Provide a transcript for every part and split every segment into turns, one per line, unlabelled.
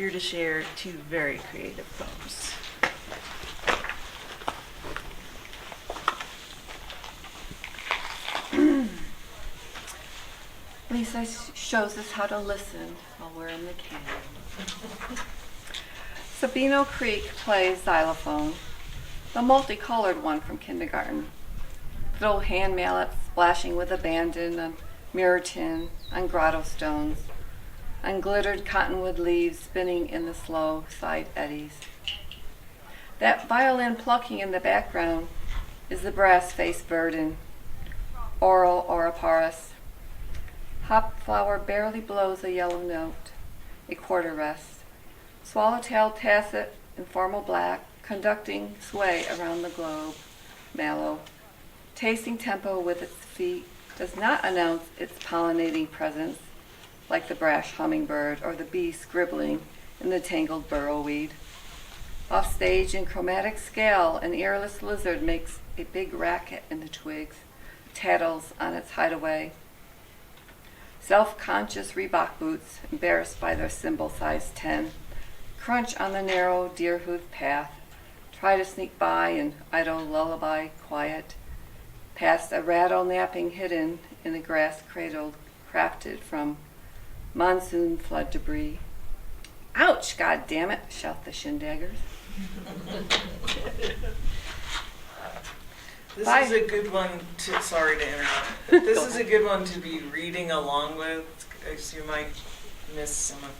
here to share 2 very creative poems.
Lisa shows us how to listen while we're in the canyon. Sabino Creek plays xylophone, the multicolored one from kindergarten. Little hand mallets splashing with abandon on mirror tin, on grotto stones, on glittered cottonwood leaves spinning in the slow side eddies. That violin plucking in the background is the brass-faced verdin, oral oriparus. Hop flower barely blows a yellow note, a quarter rest. Swallowtail tacit in formal black, conducting sway around the globe, mallow. Tasting tempo with its feet does not announce its pollinating presence, like the brash hummingbird or the bee scribbling in the tangled burrowweed. Offstage in chromatic scale, an earless lizard makes a big racket in the twigs, tattles on its hideaway. Self-conscious Reebok boots, embarrassed by their symbol size 10, crunch on the narrow deer-hoofed path, try to sneak by an idle lullaby quiet, past a rattle napping hidden in the grass cradle crafted from monsoon flood debris. Ouch, God damn it, shout the shindaggers.
This is a good one to, sorry to interrupt, this is a good one to be reading along with, because you might miss some of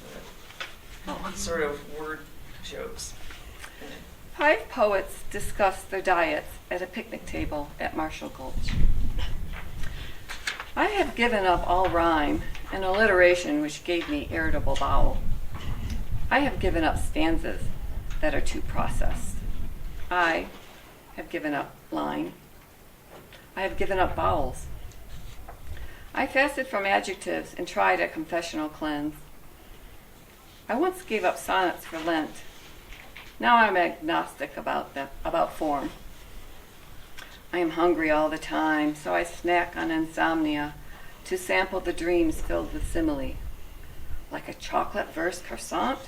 the sort of word jokes.
5 poets discuss their diets at a picnic table at Marshall Gulch. I have given up all rhyme and alliteration which gave me irritable bowel. I have given up stanzas that are too processed. I have given up line. I have given up vowels. I fasted from adjectives and tried a confessional cleanse. I once gave up sonnets for Lent. Now I'm agnostic about form. I am hungry all the time, so I snack on insomnia to sample the dreams filled with simile. Like a chocolate verse croissant,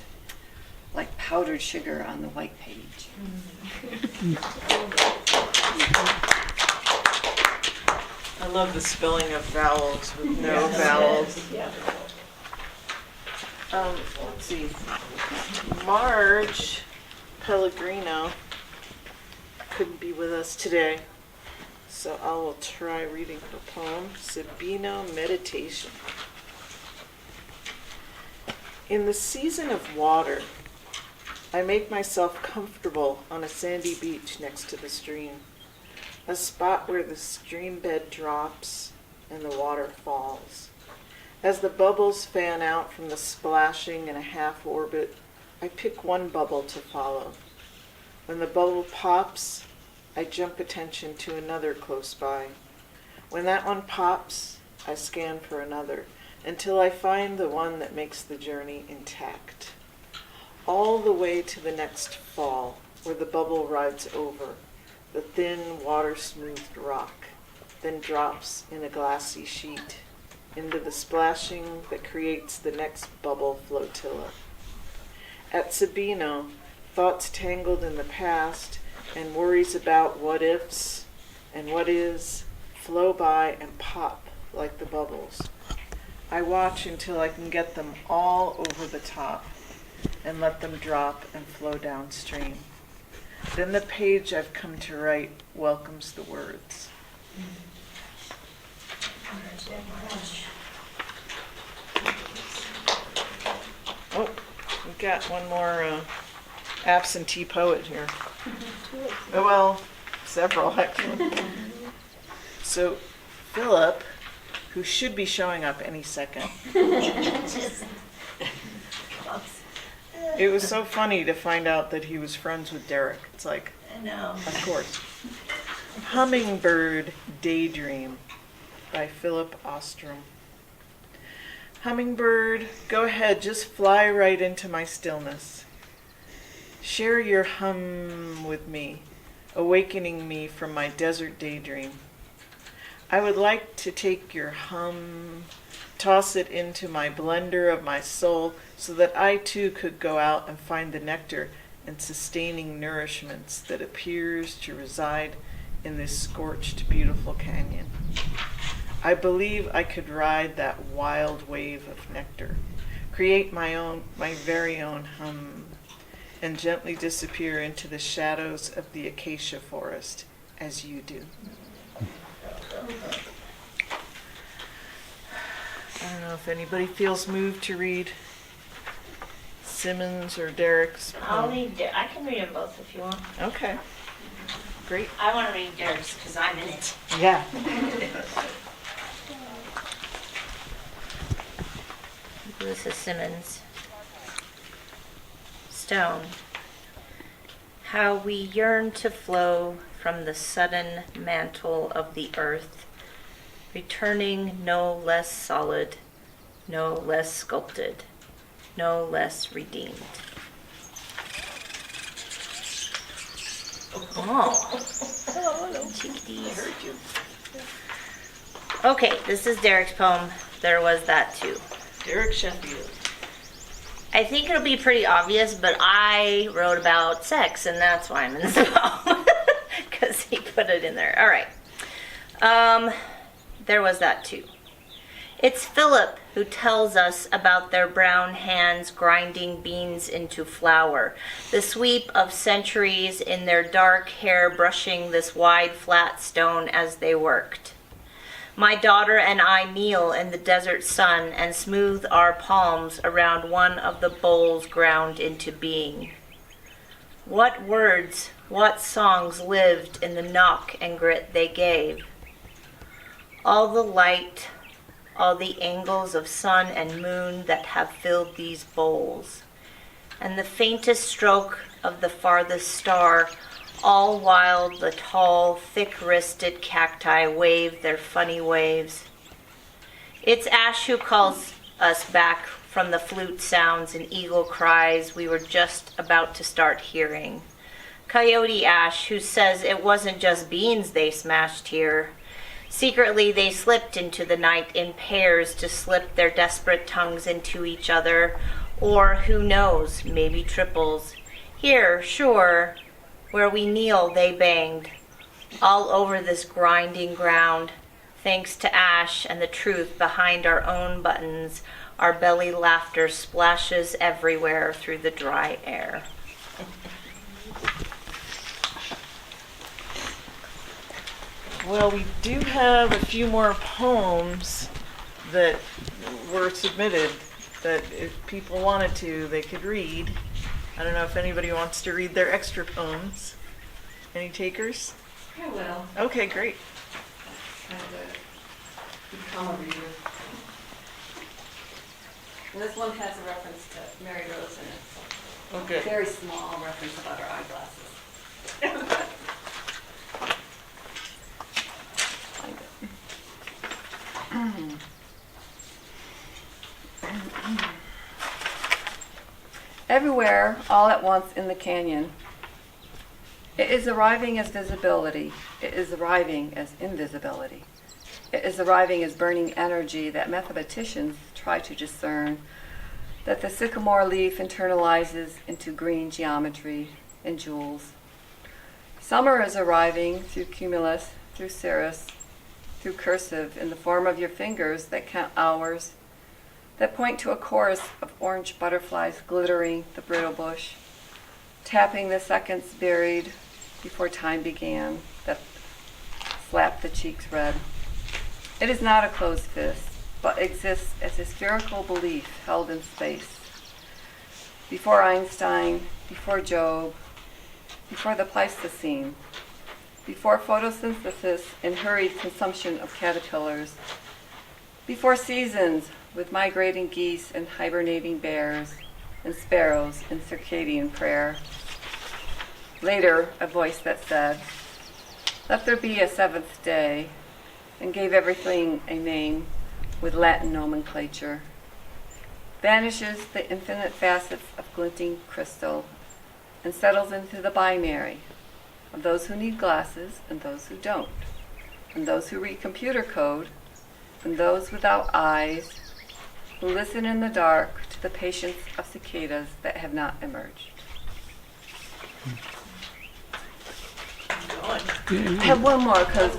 like powdered sugar on the white page.
I love the spelling of vowels with no vowels.
Yeah.
Let's see. Marge Pellegrino couldn't be with us today, so I will try reading her poem, Sabino Meditation. In the season of water, I make myself comfortable on a sandy beach next to the stream, a spot where the stream bed drops and the water falls. As the bubbles fan out from the splashing in a half orbit, I pick one bubble to follow. When the bubble pops, I jump attention to another close by. When that one pops, I scan for another, until I find the one that makes the journey intact. All the way to the next fall, where the bubble rides over the thin, water-smoothed rock, then drops in a glassy sheet into the splashing that creates the next bubble flotilla. At Sabino, thoughts tangled in the past and worries about what-ifs and what is flow by and pop like the bubbles. I watch until I can get them all over the top and let them drop and flow downstream. Then the page I've come to write welcomes the words. Oh, we've got one more absentee poet here. Oh, well, several actually. So Philip, who should be showing up any second. It was so funny to find out that he was friends with Derek. It's like,
I know.
of course. Hummingbird Daydream by Philip Ostrom. Hummingbird, go ahead, just fly right into my stillness. Share your hum with me, awakening me from my desert daydream. I would like to take your hum toss it into my blender of my soul so that I too could go out and find the nectar and sustaining nourishments that appears to reside in this scorched, beautiful canyon. I believe I could ride that wild wave of nectar, create my very own hum, and gently disappear into the shadows of the acacia forest as you do. I don't know if anybody feels moved to read Simmons or Derek's
I'll
poem.
read. I can read them both if you want.
Okay, great.
I want to read Derek's because I'm in it.
Yeah.
Lisa Simmons. Stone. How we yearn to flow from the sudden mantle of the earth, returning no less solid, no less sculpted, no less redeemed. Oh, chickadees.
Heard you.
Okay, this is Derek's poem. There was that too.
Derek Sheffield.
I think it'll be pretty obvious, but I wrote about sex, and that's why I'm in this poem. Because he put it in there. All right. There was that too. It's Philip who tells us about their brown hands grinding beans into flour, the sweep of centuries in their dark hair brushing this wide flat stone as they worked. My daughter and I kneel in the desert sun and smooth our palms around one of the bowls ground into being. What words, what songs lived in the knock and grit they gave? All the light, all the angles of sun and moon that have filled these bowls, and the faintest stroke of the farthest star, all while the tall, thick-wristed cacti wave their funny waves. It's Ash who calls us back from the flute sounds and eagle cries we were just about to start hearing. Coyote Ash, who says it wasn't just beans they smashed here. Secretly, they slipped into the night in pairs to slip their desperate tongues into each other, or who knows, maybe triples. Here, sure, where we kneel, they banged, all over this grinding ground. Thanks to Ash and the truth behind our own buttons, our belly laughter splashes everywhere through the dry air.
Well, we do have a few more poems that were submitted that if people wanted to, they could read. I don't know if anybody wants to read their extra poems. Any takers?
I will.
Okay, great.
Become a reader. And this one has a reference to Mary Rose in it. So
Oh, good.
very small reference about her eyeglasses. Find it. Everywhere, all at once in the canyon. It is arriving as visibility. It is arriving as invisibility. It is arriving as burning energy that mathematicians try to discern, that the sycamore leaf internalizes into green geometry and jewels. Summer is arriving through cumulus, through cirrus, through cursive in the form of your fingers that count hours, that point to a chorus of orange butterflies glittering the brittle bush, tapping the seconds buried before time began, that slap the cheeks red. It is not a closed fist, but exists as a spherical belief held in space. Before Einstein, before Job, before the Pleistocene, before photosynthesis and hurried consumption of caterpillars, before seasons with migrating geese and hibernating bears and sparrows in circadian prayer. Later, a voice that said, "Let there be a seventh day," and gave everything a name with Latin nomenclature. Vanishes the infinite facets of glinting crystal and settles into the binary of those who need glasses and those who don't, and those who read computer code and those without eyes who listen in the dark to the patience of cicadas that have not emerged. I have one more because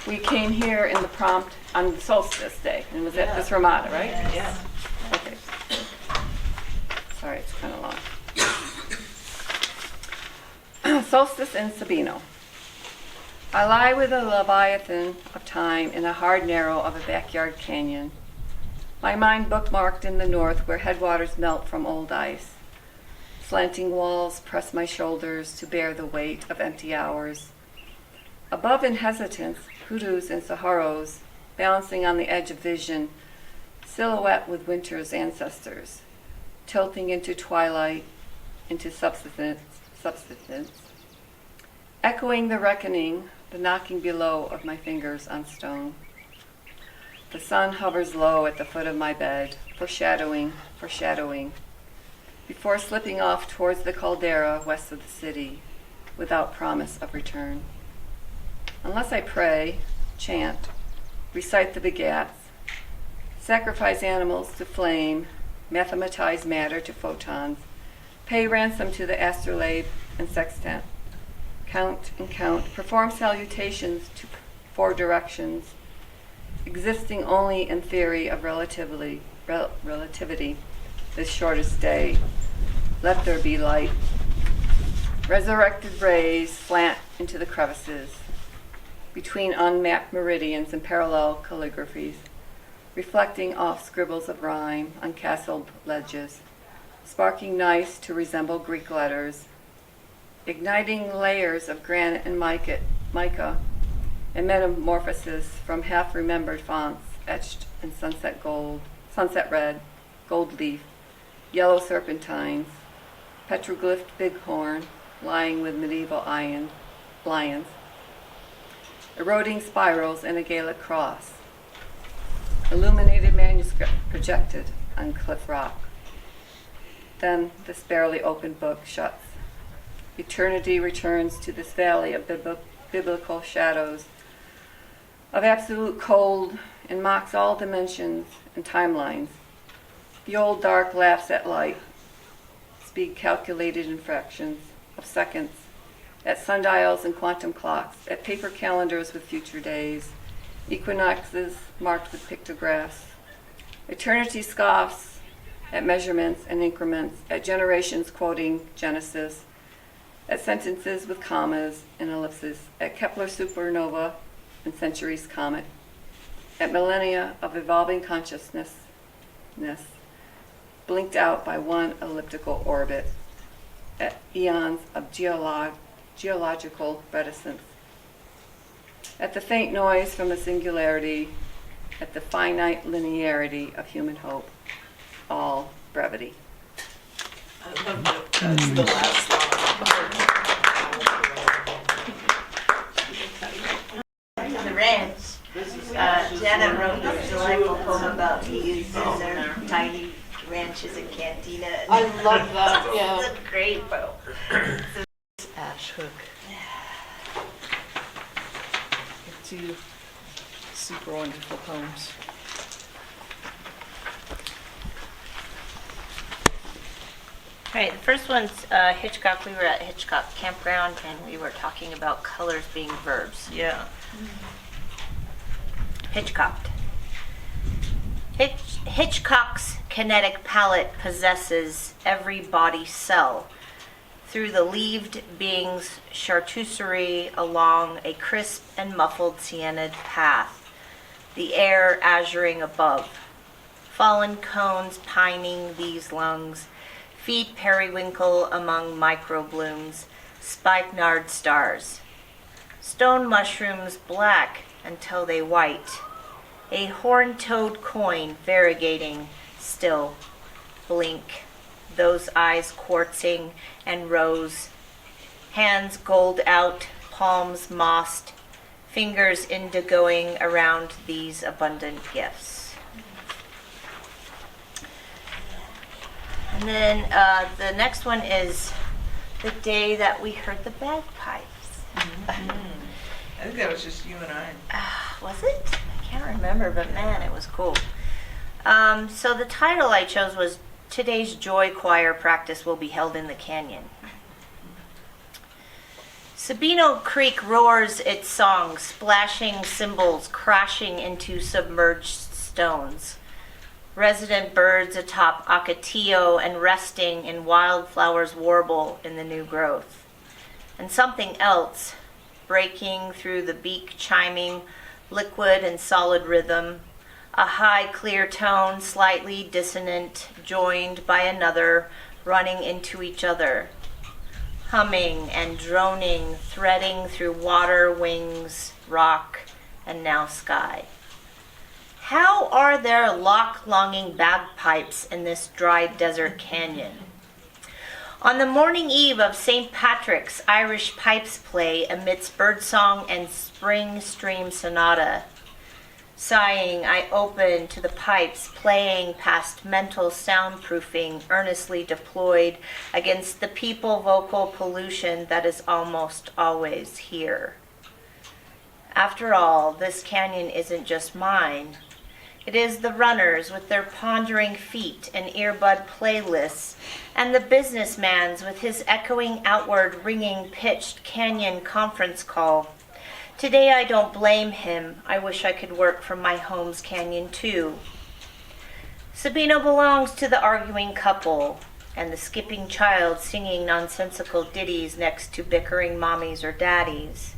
we came here in the prompt on Solstice Day, and was at this Ramada, right?
Yeah.
Okay. Sorry, it's kind of long. Solstice in Sabino. I lie with a leviathan of time in the hard narrow of a backyard canyon. My mind bookmarked in the north where headwaters melt from old ice. Slanting walls press my shoulders to bear the weight of empty hours. Above in hesitance, hoodoos and saharos, balancing on the edge of vision, silhouette with winter's ancestors, tilting into twilight, into subsistence, echoing the reckoning, the knocking below of my fingers on stone. The sun hovers low at the foot of my bed, foreshadowing, before slipping off towards the caldera west of the city, without promise of return. Unless I pray, chant, recite the begats, sacrifice animals to flame, mathematize matter to photons, pay ransom to the astrolabe and sextant, count and count, perform salutations to four directions, existing only in theory of relativity, this shortest day, let there be light. Resurrected rays slant into the crevices, between unmapped meridians and parallel calligraphies, reflecting off scribbles of rhyme on castled ledges, sparking gneiss to resemble Greek letters, igniting layers of granite and mica, and metamorphosis from half-remembered fonts etched in sunset red, gold leaf, yellow serpentines, petroglyphed bighorn lying with medieval lions, eroding spirals and a Gaelic cross, illuminated manuscript projected on cliff rock. Then this barely opened book shuts. Eternity returns to this valley of biblical shadows, of absolute cold, and mocks all dimensions and timelines. The old dark laughs at light, speed calculated in fractions of seconds, at sundials and quantum clocks, at paper calendars with future days, equinoxes marked with pictographs. Eternity scoffs at measurements and increments, at generations quoting Genesis, at sentences with commas and ellipses, at Kepler supernova and Century's comet, at millennia of evolving consciousness, blinked out by one elliptical orbit, at eons of geological reticence, at the faint noise from the singularity, at the finite linearity of human hope, all brevity.
I love that. That's the last line.
The ranch. Jana wrote this delightful poem about he uses their tiny ranches and cantina.
I love that, yeah.
It's a great poem.
Ash hook. Two super wonderful poems.
All right, the first one's Hitchcock. We were at Hitchcock Campground and we were talking about colors being verbs.
Yeah.
Hitchcocked. Hitchcock's kinetic palette possesses every body cell. Through the leaved being's chartreusserie along a crisp and muffled siennaed path, the air azuring above. Fallen cones pining these lungs, feet periwinkle among microblooms, spikenard stars. Stone mushrooms black until they white. A horn-toed coin variegating still. Blink. Those eyes quartzing and rose. Hands gold out, palms mossed. Fingers indigoing around these abundant gifts. And then the next one is the day that we heard the bagpipes.
I think that was just you and I.
Was it? I can't remember, but man, it was cool. So the title I chose was Today's Joy Choir Practice Will Be Held in the Canyon. Sabino Creek roars its song, splashing cymbals crashing into submerged stones. Resident birds atop Ocotillo and resting in wildflowers warble in the new growth. And something else, breaking through the beak chiming, liquid and solid rhythm, a high clear tone, slightly dissonant, joined by another, running into each other. Humming and droning, threading through water, wings, rock, and now sky. How are there lock-longing bagpipes in this dry desert canyon? On the morning eve of St. Patrick's, Irish pipes play amidst birdsong and spring stream sonata. Sighing, I open to the pipes, playing past mental soundproofing, earnestly deployed against the people vocal pollution that is almost always here. After all, this canyon isn't just mine. It is the runners with their pondering feet and earbud playlists, and the businessman's with his echoing outward ringing pitched canyon conference call. Today I don't blame him. I wish I could work from my home's canyon too. Sabino belongs to the arguing couple and the skipping child singing nonsensical ditties next to bickering mommies or daddies.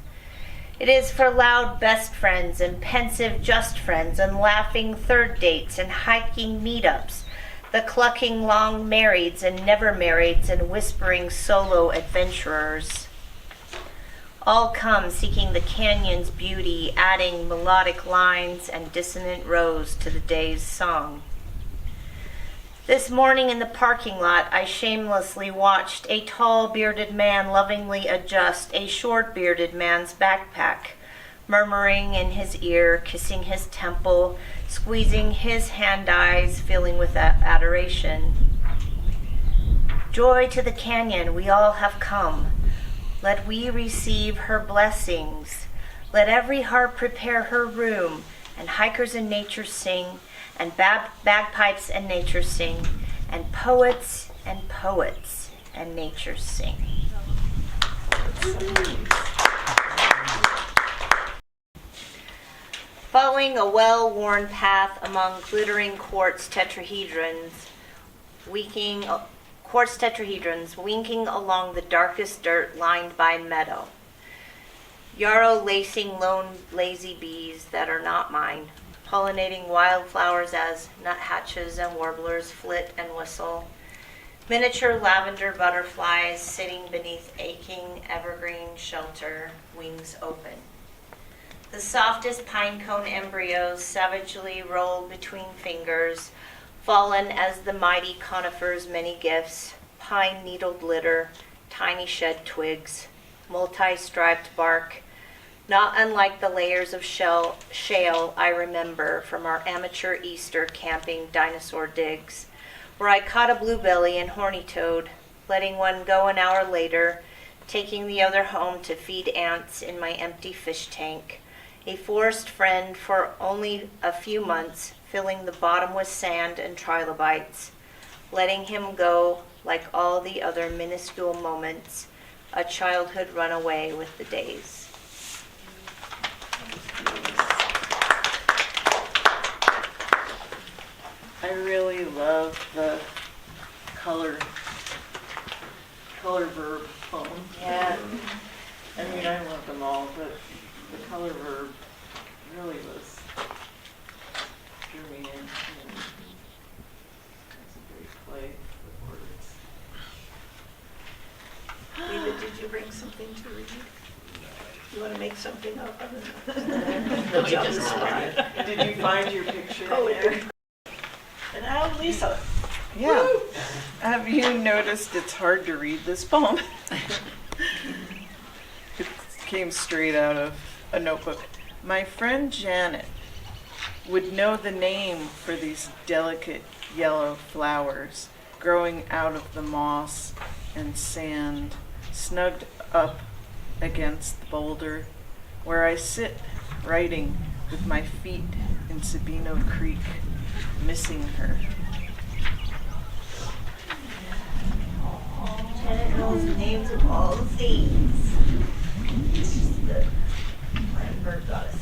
It is for loud best friends and pensive just friends and laughing third dates and hiking meetups, the clucking long marrieds and never marrieds and whispering solo adventurers. All come seeking the canyon's beauty, adding melodic lines and dissonant rows to the day's song. This morning in the parking lot, I shamelessly watched a tall bearded man lovingly adjust a short bearded man's backpack, murmuring in his ear, kissing his temple, squeezing his hand eyes, filling with adoration. Joy to the canyon, we all have come. Let we receive her blessings. Let every heart prepare her room, and hikers and nature sing, and bagpipes and nature sing, and poets and nature sing. Following a well-worn path among glittering quartz tetrahedrons, winking along the darkest dirt lined by meadow. Yarrow lacing lone lazy bees that are not mine, pollinating wildflowers as nuthatches and warblers flit and whistle. Miniature lavender butterflies sitting beneath aching evergreen shelter, wings open. The softest pinecone embryos savagely rolled between fingers, fallen as the mighty conifer's many gifts, pine-needled litter, tiny shed twigs, multi-striped bark, not unlike the layers of shale I remember from our amateur Easter camping dinosaur digs, where I caught a bluebelly and horny toad, letting one go an hour later, taking the other home to feed ants in my empty fish tank, a forest friend for only a few months, filling the bottom with sand and trilobites, letting him go like all the other minuscule moments, a childhood runaway with the days.
I really love the color verb poem.
Yeah.
I mean, I love them all, but the color verb really was drew me in. It's a great play with words.
Eva, did you bring something to read? You want to make something up?
Did you find your picture
Oh,
there?
And now Lisa.
Yeah.
Woo!
Have you noticed it's hard to read this poem? It came straight out of a notebook. My friend Janet would know the name for these delicate yellow flowers growing out of the moss and sand, snugged up against the boulder where I sit writing with my feet in Sabino Creek, missing her.
Janet knows the names of all the things. She's the bird goddess.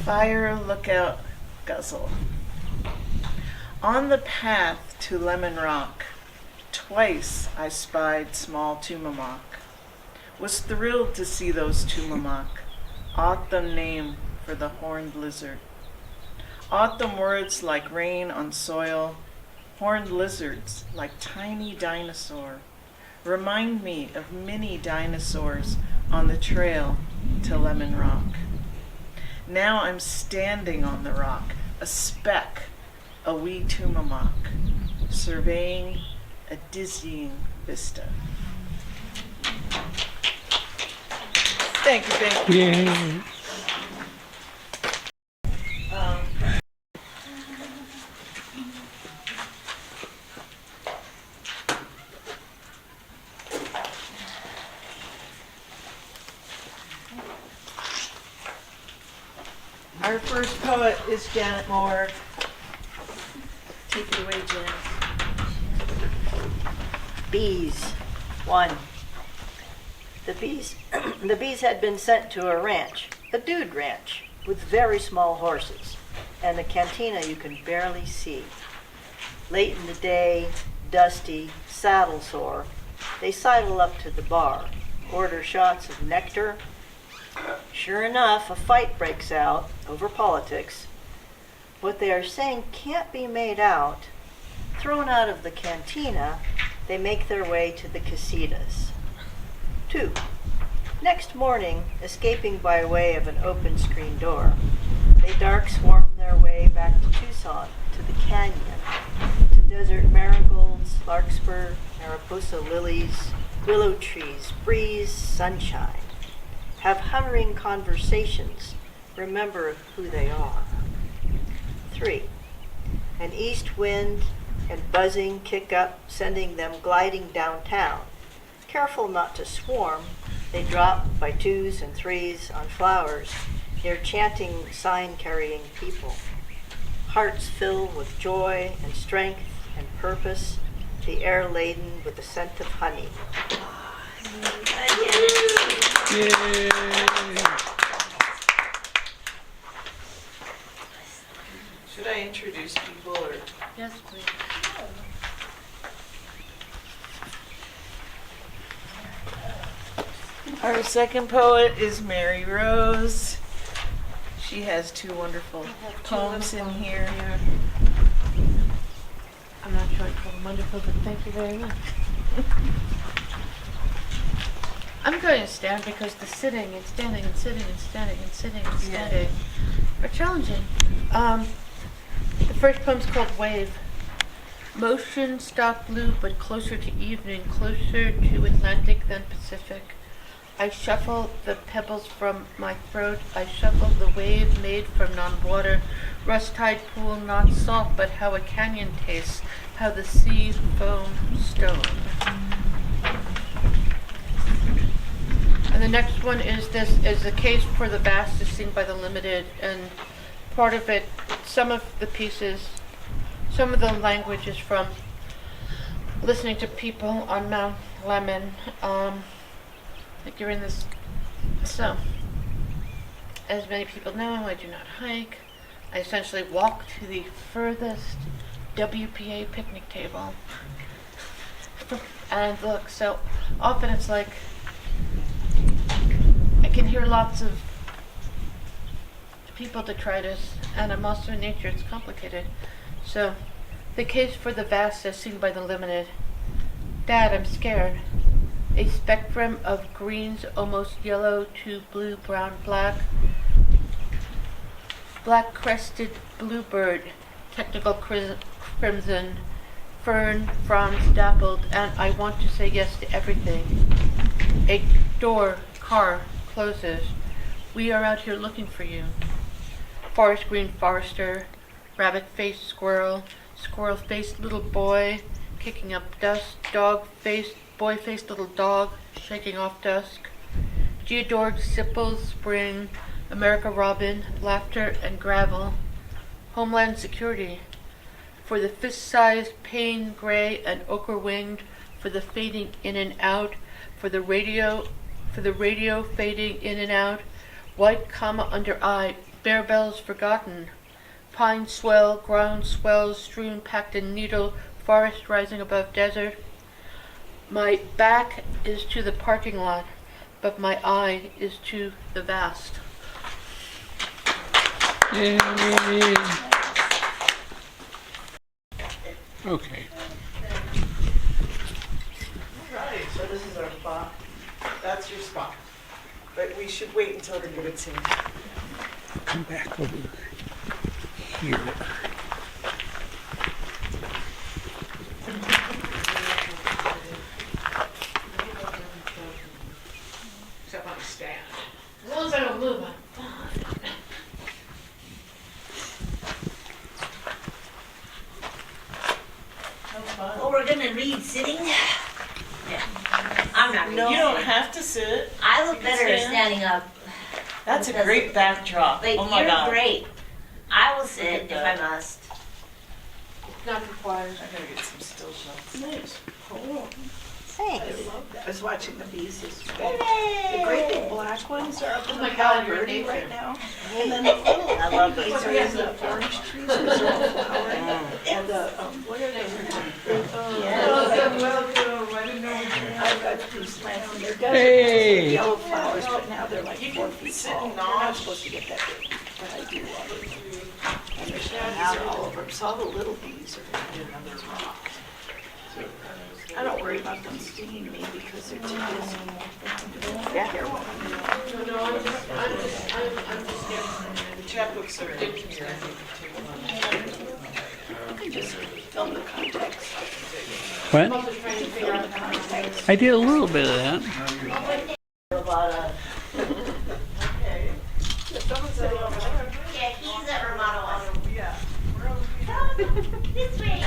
Fire lookout guzzle. On the path to Lemon Rock, twice I spied small Tumamoc. Was thrilled to see those Tumamoc. Autumn name for the horned lizard. Autumn words like rain on soil. Horned lizards like tiny dinosaur. Remind me of many dinosaurs on the trail to Lemon Rock. Now I'm standing on the rock, a speck, a wee Tumamoc, surveying a dizzying vista. Thank you.
Yay.
Our first poet is Janet Moore. Take it away, Jen.
Bees. 1. The bees had been sent to a ranch, a dude ranch, with very small horses, and a cantina you can barely see. Late in the day, dusty, saddle sore, they sidle up to the bar, order shots of nectar. Sure enough, a fight breaks out over politics. What they are saying can't be made out. Thrown out of the cantina, they make their way to the casitas. 2. Next morning, escaping by way of an open screen door, they dark swarm their way back to Tucson, to the canyon, to desert marigolds, larkspur, mariposa lilies, willow trees, breeze, sunshine. Have hovering conversations, remember who they are. 3. An east wind and buzzing kick up, sending them gliding downtown. Careful not to swarm, they drop by 2s and 3s on flowers near chanting, sign-carrying people. Hearts fill with joy and strength and purpose, the air laden with the scent of honey.
Yay.
Should I introduce people or?
Yes, please.
Our second poet is Mary Rose. She has 2 wonderful poems in here.
I'm not sure I'd call them wonderful, but thank you very much. I'm going to stand because the sitting and standing and sitting and standing and sitting and standing are challenging. The first poem's called Wave. Motion stopped blue, but closer to evening, closer to Atlantic than Pacific. I shuffle the pebbles from my throat. I shuffle the wave made from non-water. Rust-tide pool, not salt, but how a canyon tastes, how the sea foam stone. And the next one is the case for the vast is seen by the limited, and part of it, some of the pieces, some of the language is from listening to people on Mount Lemmon. Like you're in this, so, as many people know, I do not hike. I essentially walk to the furthest WPA picnic table and look. So often it's like, I can hear lots of people detritus, and I'm also in nature, it's complicated. So, the case for the vast as seen by the limited. Dad, I'm scared. A spectrum of greens, almost yellow to blue, brown, black. Black crested bluebird, technical crimson, fern, fronds dappled, and I want to say yes to everything. A door, car, closes. We are out here looking for you. Forest green forester, rabbit-faced squirrel, squirrel-faced little boy, kicking up dust, dog-faced, boy-faced little dog, shaking off dusk. Geodorg, sipples, spring, America robin, laughter and gravel. Homeland security, for the fist-sized pain gray and ochre-winged, for the fading in and out, for the radio fading in and out, white comma under eye, bear bells forgotten, pine swell, ground swells, strewn packed in needle, forest rising above desert. My back is to the parking lot, but my eye is to the vast.
Yay. Okay.
Right, so this is our spot. That's your spot. But we should wait until everybody's in.
Come back over here.
Except on a stand. As long as I don't move, I'm fine.
Oh, we're gonna read sitting?
I'm not
No.
gonna.
You don't have to sit.
I look better
stand.
standing up.
That's a great backdrop.
Like,
Oh my
you're
god.
great. I will sit if
that.
I must.
Not required.
I gotta get some still shots.
Nice.
Thanks.
I was watching the bees yesterday. The great big black ones are up in
Oh
the
my God, you're
Verde
nature.
right now. And then the little
I love
bees
it.
are in the orange trees because they're all flowering. And the, what are they? I've got these plants and they're desert
Hey.
yellow flowers, but now they're like 4 feet
sit
tall.
and
They're not
nod.
supposed to get that big, but I do love it. And there's bees all over them, so all the little bees are in another rock. I don't worry about them stinging me because they're too busy. Yeah. Careful.
The chapbooks are in here.
You can just film the context.
What?
Film the context.
I did a little bit of that.
Yeah, he's at Romano. Yeah. This way.